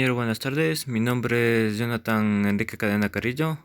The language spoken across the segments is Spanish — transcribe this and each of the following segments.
Compañero, buenas tardes. Mi nombre es Jonathan Enrique Cadena Carrillo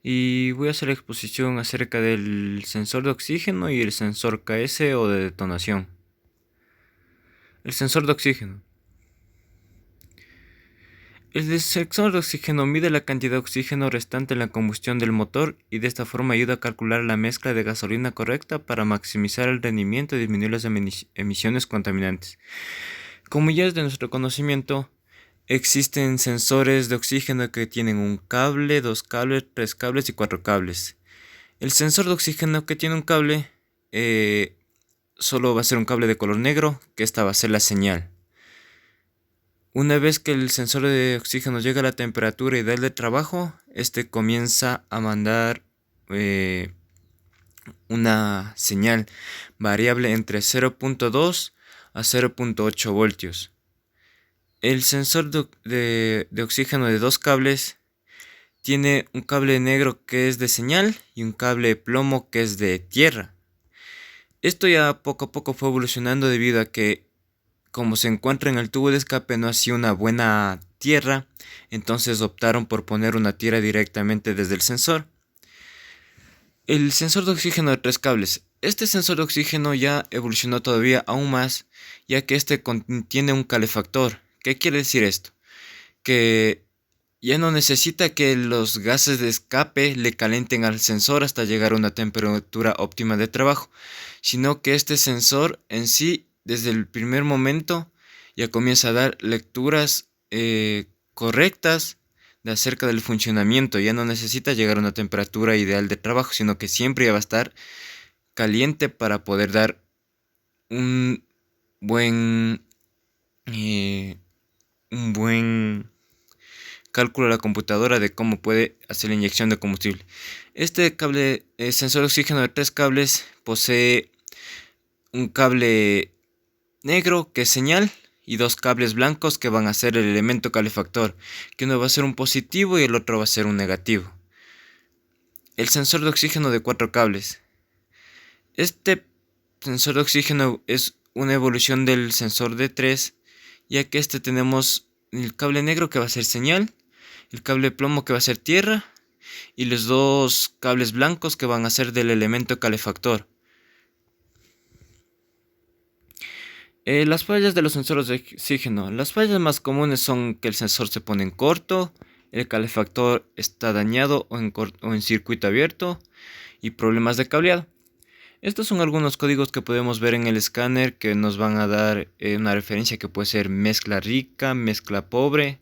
y voy a hacer la exposición acerca del sensor de oxígeno y el sensor KS o de detonación. El sensor de oxígeno. El sensor de oxígeno mide la cantidad de oxígeno restante en la combustión del motor y de esta forma ayuda a calcular la mezcla de gasolina correcta para maximizar el rendimiento y disminuir las emisiones contaminantes. Como ya es de nuestro conocimiento, existen sensores de oxígeno que tienen un cable, dos cables, tres cables y cuatro cables. El sensor de oxígeno que tiene un cable solo va a ser un cable de color negro, que esta va a ser la señal. Una vez que el sensor de oxígeno llega a la temperatura ideal de trabajo, este comienza a mandar una señal variable entre 0.2 a 0.8 voltios. El sensor de oxígeno de dos cables tiene un cable negro que es de señal y un cable de plomo que es de tierra. Esto ya poco a poco fue evolucionando debido a que, como se encuentra en el tubo de escape no hacía una buena tierra, entonces optaron por poner una tierra directamente desde el sensor. El sensor de oxígeno de tres cables. Este sensor de oxígeno ya evolucionó todavía aún más, ya que este contiene un calefactor. ¿Qué quiere decir esto? Que ya no necesita que los gases de escape le calienten al sensor hasta llegar a una temperatura óptima de trabajo, sino que este sensor en sí, desde el primer momento, ya comienza a dar lecturas correctas de acerca del funcionamiento. Ya no necesita llegar a una temperatura ideal de trabajo, sino que siempre ya va a estar caliente para poder dar un buen cálculo a la computadora de cómo puede hacer la inyección de combustible. Este cable sensor de oxígeno de tres cables posee un cable negro que es señal y dos cables blancos que van a ser el elemento calefactor, que uno va a ser un positivo y el otro va a ser un negativo. El sensor de oxígeno de cuatro cables. Este sensor de oxígeno es una evolución del sensor de tres, ya que tenemos el cable negro que va a ser señal, el cable plomo que va a ser tierra y los dos cables blancos que van a ser del elemento calefactor. Las fallas de los sensores de oxígeno. Las fallas más comunes son que el sensor se pone en corto, el calefactor está dañado o en circuito abierto y problemas de cableado. Estos son algunos códigos que podemos ver en el escáner que nos van a dar una referencia que puede ser mezcla rica, mezcla pobre,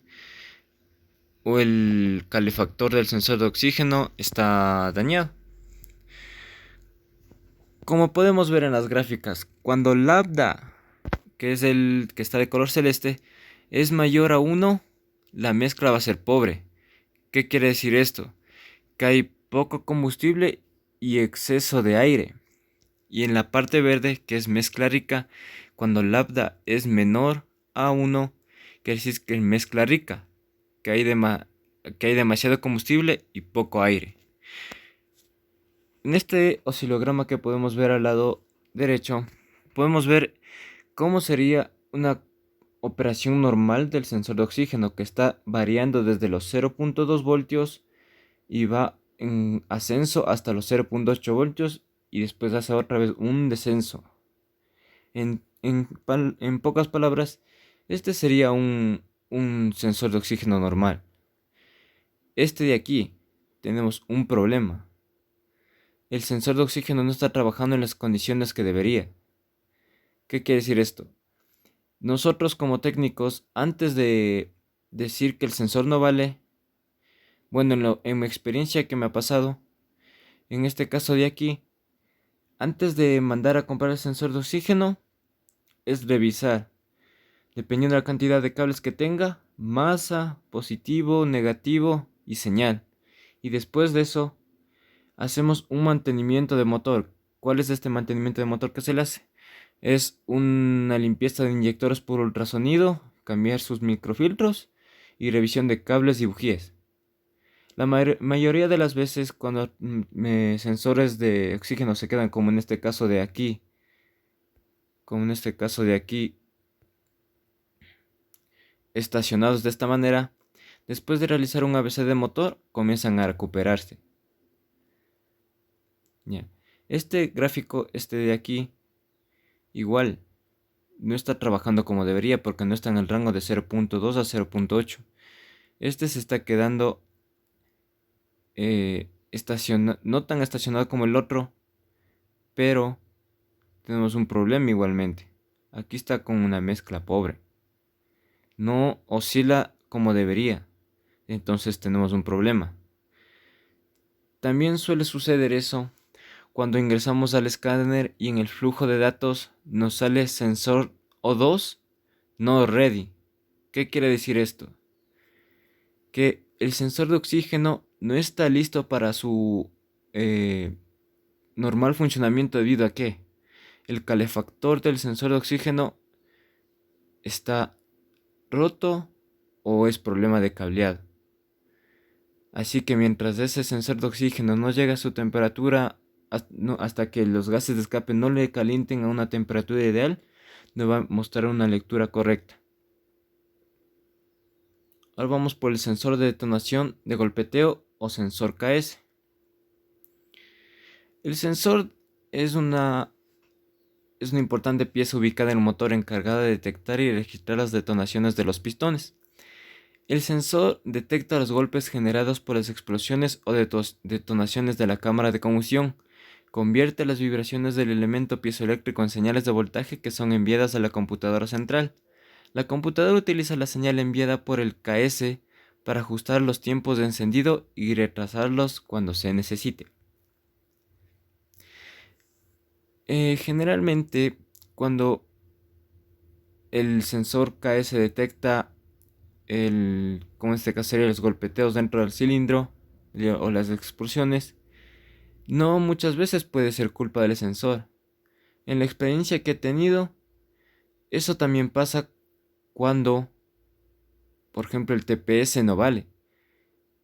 o el calefactor del sensor de oxígeno está dañado. Como podemos ver en las gráficas, cuando lambda, que es el que está de color celeste, es mayor a 1, la mezcla va a ser pobre. ¿Qué quiere decir esto? Que hay poco combustible y exceso de aire. Y en la parte verde, que es mezcla rica, cuando lambda es menor a 1, quiere decir que es mezcla rica, que hay demasiado combustible y poco aire. En este oscilograma que podemos ver al lado derecho, podemos ver cómo sería una operación normal del sensor de oxígeno, que está variando desde los 0.2 voltios y va en ascenso hasta los 0.8 voltios y después hace otra vez un descenso. En pocas palabras, este sería un sensor de oxígeno normal. Este de aquí tenemos un problema. El sensor de oxígeno no está trabajando en las condiciones que debería. ¿Qué quiere decir esto? Nosotros como técnicos, antes de decir que el sensor no vale, bueno, en mi experiencia que me ha pasado, en este caso de aquí, antes de mandar a comprar el sensor de oxígeno, es revisar, dependiendo de la cantidad de cables que tenga, masa, positivo, negativo y señal. Y después de eso, hacemos un mantenimiento de motor. ¿Cuál es este mantenimiento de motor que se le hace? Es una limpieza de inyectores por ultrasonido, cambiar sus microfiltros y revisión de cables y bujías. La mayoría de las veces cuando sensores de oxígeno se quedan como en este caso de aquí, estacionados de esta manera, después de realizar un ABC de motor, comienzan a recuperarse. Ya. Este gráfico, este de aquí, igual, no está trabajando como debería porque no está en el rango de 0.2 a 0.8. Este se está quedando no tan estacionado como el otro, pero tenemos un problema igualmente. Aquí está con una mezcla pobre. No oscila como debería. Entonces tenemos un problema. También suele suceder eso cuando ingresamos al escáner y en el flujo de datos nos sale sensor O2 no ready. ¿Qué quiere decir esto? Que el sensor de oxígeno no está listo para su normal funcionamiento debido a que el calefactor del sensor de oxígeno está roto o es problema de cableado. Así que mientras ese sensor de oxígeno no llega a su temperatura, hasta que los gases de escape no le calienten a una temperatura ideal, no va a mostrar una lectura correcta. Ahora vamos por el sensor de detonación de golpeteo o sensor KS. El sensor es una importante pieza ubicada en el motor encargada de detectar y registrar las detonaciones de los pistones. El sensor detecta los golpes generados por las explosiones o detonaciones de la cámara de combustión. Convierte las vibraciones del elemento piezoeléctrico en señales de voltaje que son enviadas a la computadora central. La computadora utiliza la señal enviada por el KS para ajustar los tiempos de encendido y retrasarlos cuando se necesite. Generalmente, cuando el sensor KS detecta como en este caso serían los golpeteos dentro del cilindro o las explosiones, no muchas veces puede ser culpa del sensor. En la experiencia que he tenido, eso también pasa cuando, por ejemplo, el TPS no vale.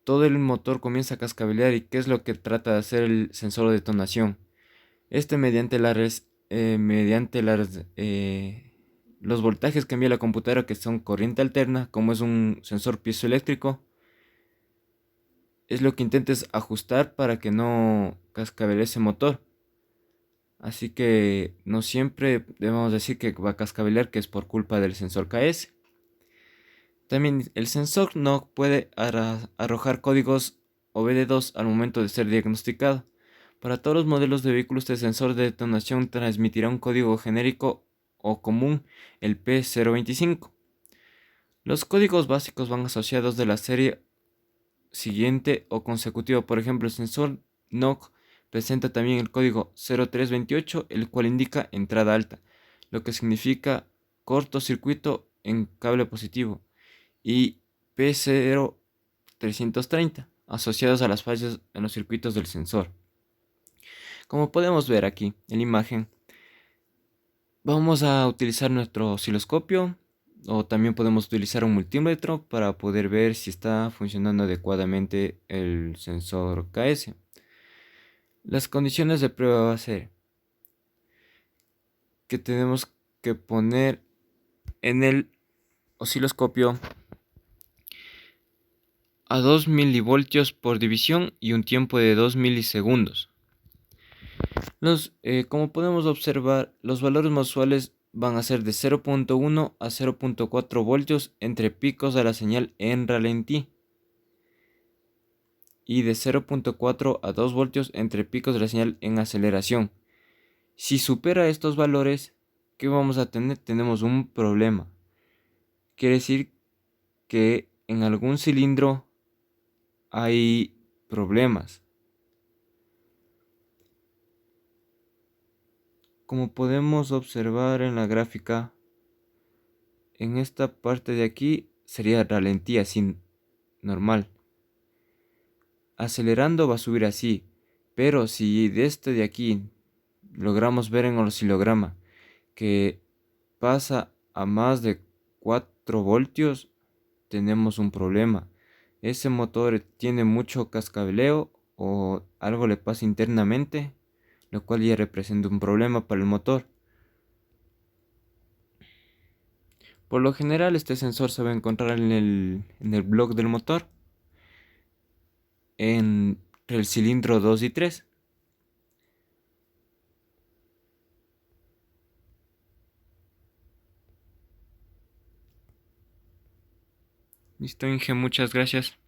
Todo el motor comienza a cascabelear y ¿qué es lo que trata de hacer el sensor de detonación? Los voltajes que envía la computadora, que son corriente alterna, como es un sensor piezoeléctrico, es lo que intentes ajustar para que no cascabele ese motor. Así que no siempre debemos decir que va a cascabelear, que es por culpa del sensor KS. También el sensor no puede arrojar códigos OBD2 al momento de ser diagnosticado. Para todos los modelos de vehículos, este sensor de detonación transmitirá un código genérico o común, el P025. Los códigos básicos van asociados de la serie siguiente o consecutivo. Por ejemplo, el sensor NOC presenta también el código 0328, el cual indica entrada alta, lo que significa cortocircuito en cable positivo, y P0330, asociados a las fallas en los circuitos del sensor. Como podemos ver aquí en la imagen, vamos a utilizar nuestro osciloscopio, o también podemos utilizar un multímetro para poder ver si está funcionando adecuadamente el sensor KS. Las condiciones de prueba va a ser que tenemos que poner en el osciloscopio a 2 milivoltios por división y un tiempo de 2 milisegundos. Como podemos observar, los valores más usuales van a ser de 0.1 a 0.4 voltios entre picos de la señal en ralentí y de 0.4 a 2 voltios entre picos de la señal en aceleración. Si supera estos valores, ¿qué vamos a tener? Tenemos un problema. Quiere decir que en algún cilindro hay problemas. Como podemos observar en la gráfica, en esta parte de aquí sería ralentí así normal. Acelerando va a subir así, pero si de este de aquí logramos ver en el oscilograma que pasa a más de 4 voltios, tenemos un problema. Ese motor tiene mucho cascabeleo o algo le pasa internamente, lo cual ya representa un problema para el motor. Por lo general, este sensor se va a encontrar en el bloque del motor, en el cilindro 2 y 3. Listo, Inge, muchas gracias.